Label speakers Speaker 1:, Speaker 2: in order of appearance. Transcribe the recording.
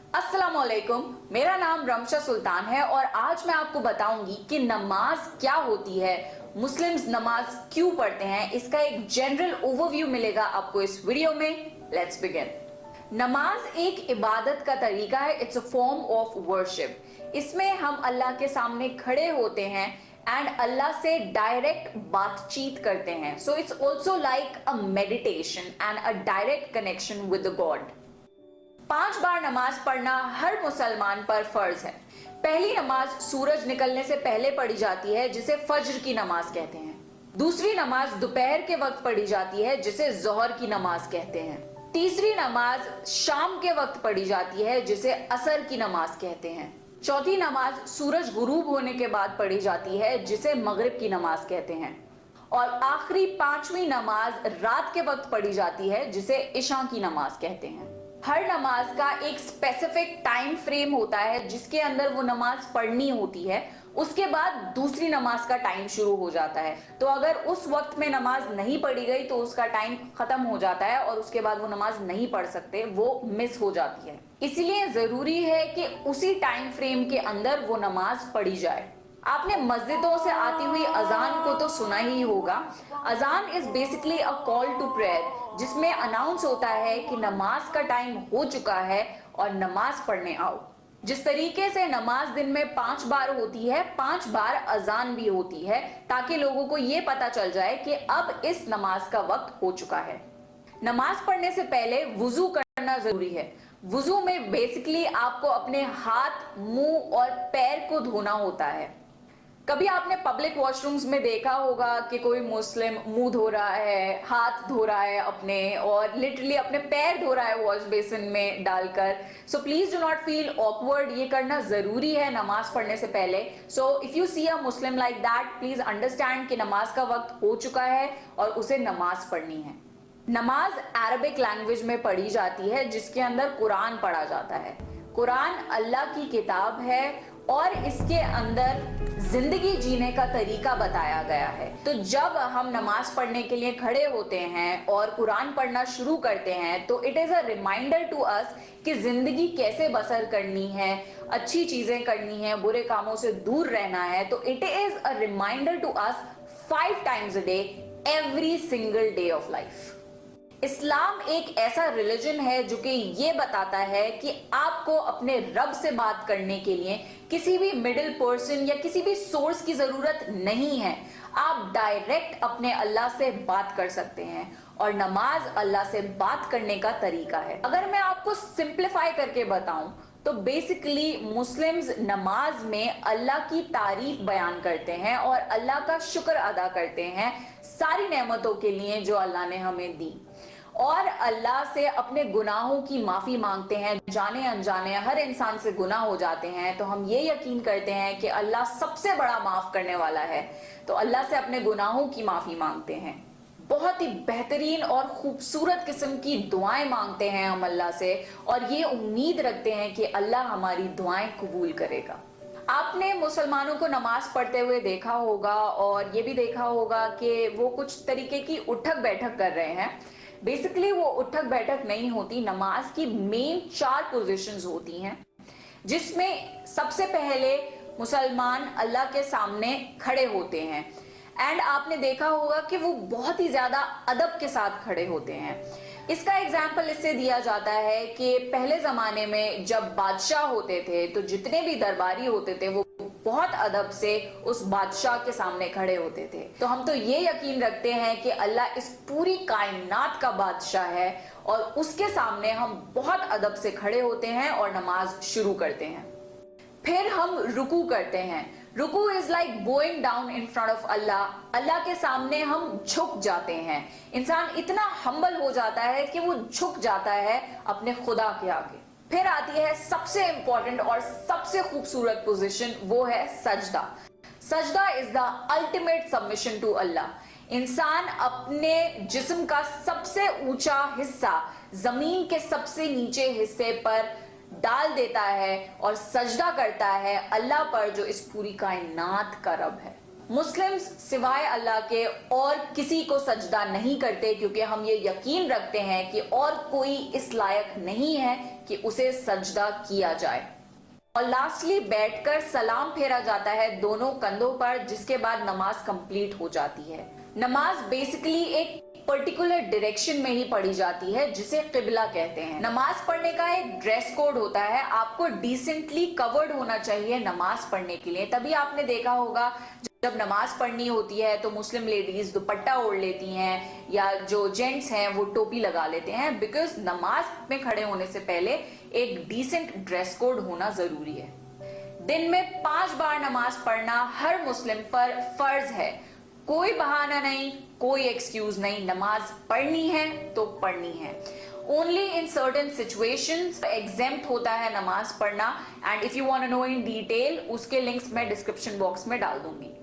Speaker 1: अस्सलामुअलैकुम, मेरा नाम रमशा सुल्तान है और आज मैं आपको बताऊंगी कि नमाज क्या होती है, मुस्लिम्स नमाज क्यों पढ़ते हैं, इसका एक जनरल ओवरव्यू मिलेगा आपको इस वीडियो में। Let's begin. नमाज एक इबादत का तरीका है, it's a form of worship. इसमें हम अल्लाह के सामने खड़े होते हैं एंड अल्लाह से डायरेक्ट बातचीत करते हैं। So it's also like a meditation and a direct connection with the God. 5 बार नमाज पढ़ना हर मुसलमान पर फर्ज है। पहली नमाज सूरज निकलने से पहले पढ़ी जाती है, जिसे फज्र की नमाज कहते हैं। दूसरी नमाज दोपहर के वक्त पढ़ी जाती है, जिसे जोहर की नमाज कहते हैं। तीसरी नमाज शाम के वक्त पढ़ी जाती है, जिसे असर की नमाज कहते हैं। चौथी नमाज सूरज गुरूब होने के बाद पढ़ी जाती है, जिसे मगरिब की नमाज कहते हैं। और आखिरी 5वीं नमाज रात के वक्त पढ़ी जाती है, जिसे इशा की नमाज कहते हैं। हर नमाज का एक स्पेसिफिक टाइम फ्रेम होता है जिसके अंदर वो नमाज पढ़नी होती है। उसके बाद दूसरी नमाज का टाइम शुरू हो जाता है। तो अगर उस वक्त में नमाज नहीं पढ़ी गई तो उसका टाइम खत्म हो जाता है और उसके बाद वो नमाज नहीं पढ़ सकते, वो मिस हो जाती है। इसलिए जरूरी है कि उसी टाइम फ्रेम के अंदर वो नमाज पढ़ी जाए। आपने मस्जिदों से आती हुई अजान को तो सुना ही होगा। Azaan is basically a call to prayer, जिसमें अनाउंस होता है कि नमाज का टाइम हो चुका है और नमाज पढ़ने आओ। जिस तरीके से नमाज दिन में 5 बार होती है, 5 बार अजान भी होती है, ताकि लोगों को ये पता चल जाए कि अब इस नमाज का वक्त हो चुका है। नमाज पढ़ने से पहले वुजू करना जरूरी है। वुजू में बेसिकली आपको अपने हाथ, मुंह और पैर को धोना होता है। कभी आपने पब्लिक वॉशरूम्स में देखा होगा कि कोई मुस्लिम मुंह धो रहा है, हाथ धो रहा है अपने, और लिटरली अपने पैर धो रहा है वॉश बेसिन में डालकर। So please do not feel awkward, ये करना जरूरी है नमाज पढ़ने से पहले। So if you see a Muslim like that, please understand कि नमाज का वक्त हो चुका है और उसे नमाज पढ़नी है। नमाज अरबिक लैंग्वेज में पढ़ी जाती है, जिसके अंदर कुरान पढ़ा जाता है। कुरान अल्लाह की किताब है और इसके अंदर जिंदगी जीने का तरीका बताया गया है। तो जब हम नमाज पढ़ने के लिए खड़े होते हैं और कुरान पढ़ना शुरू करते हैं, तो it is a reminder to us कि जिंदगी कैसे बसर करनी है, अच्छी चीजें करनी है, बुरे कामों से दूर रहना है। तो it is a reminder to us 5 times a day, every single day of life. Islam एक ऐसा रिलीजन है जो कि ये बताता है कि आपको अपने रब से बात करने के लिए किसी भी मिडिल पर्सन या किसी भी सोर्स की जरूरत नहीं है। आप डायरेक्ट अपने अल्लाह से बात कर सकते हैं और नमाज अल्लाह से बात करने का तरीका है। अगर मैं आपको सिंप्लीफाई करके बताऊं तो बेसिकली मुस्लिम्स नमाज में अल्लाह की तारीफ बयान करते हैं और अल्लाह का शुक्र अदा करते हैं सारी नेमतों के लिए जो अल्लाह ने हमें दी, और अल्लाह से अपने गुनाहों की माफी मांगते हैं। जाने अनजाने हर इंसान से गुनाह हो जाते हैं, तो हम ये यकीन करते हैं कि अल्लाह सबसे बड़ा माफ करने वाला है, तो अल्लाह से अपने गुनाहों की माफी मांगते हैं। बहुत ही बेहतरीन और खूबसूरत किस्म की दुआएं मांगते हैं हम अल्लाह से, और ये उम्मीद रखते हैं कि अल्लाह हमारी दुआएं कबूल करेगा। आपने मुसलमानों को नमाज पढ़ते हुए देखा होगा और ये भी देखा होगा कि वो कुछ तरीके की उठक बैठक कर रहे हैं। बेसिकली वो उठक बैठक नहीं होती, नमाज की मेन 4 पोजीशंस होती हैं, जिसमें सबसे पहले मुसलमान अल्लाह के सामने खड़े होते हैं। एंड आपने देखा होगा कि वो बहुत ही ज्यादा अदब के साथ खड़े होते हैं। इसका एग्जाम्पल इससे दिया जाता है कि पहले जमाने में जब बादशाह होते थे, तो जितने भी दरबारी होते थे वो बहुत अदब से उस बादशाह के सामने खड़े होते थे। तो हम तो ये यकीन रखते हैं कि अल्लाह इस पूरी कायनात का बादशाह है और उसके सामने हम बहुत अदब से खड़े होते हैं और नमाज शुरू करते हैं। फिर हम रुकू करते हैं। रुकू is like bowing down in front of Allah. Allah के सामने हम झुक जाते हैं। इंसान इतना हम्बल हो जाता है कि वो झुक जाता है अपने खुदा के आगे। फिर आती है सबसे इंपॉर्टेंट और सबसे खूबसूरत पोजीशन, वो है सजदा। सजदा is the ultimate submission to Allah. इंसान अपने जिस्म का सबसे ऊंचा हिस्सा जमीन के सबसे नीचे हिस्से पर डाल देता है और सजदा करता है अल्लाह पर, जो इस पूरी कायनात का रब है। मुस्लिम्स सिवाय अल्लाह के और किसी को सजदा नहीं करते क्योंकि हम ये यकीन रखते हैं कि और कोई इस लायक नहीं है कि उसे सजदा किया जाए। और लास्टली बैठकर सलाम फेरा जाता है दोनों कंधों पर, जिसके बाद नमाज कंप्लीट हो जाती है। नमाज बेसिकली एक पर्टिकुलर डायरेक्शन में ही पढ़ी जाती है जिसे किबला कहते हैं। नमाज पढ़ने का एक ड्रेस कोड होता है, आपको डिसेंटली कवर्ड होना चाहिए नमाज पढ़ने के लिए। तभी आपने देखा होगा जब नमाज पढ़नी होती है तो मुस्लिम लेडीज दुपट्टा ओढ़ लेती हैं या जो जेंट्स हैं वो टोपी लगा लेते हैं, बिकॉज नमाज में खड़े होने से पहले एक डिसेंट ड्रेस कोड होना जरूरी है। दिन में 5 बार नमाज पढ़ना हर मुस्लिम पर फर्ज है। कोई बहाना नहीं, कोई एक्सक्यूज नहीं, नमाज पढ़नी है तो पढ़नी है। Only in certain situations exempt होता है नमाज पढ़ना। And if you want to know in detail, उसके लिंक्स मैं डिस्क्रिप्शन बॉक्स में डाल दूंगी।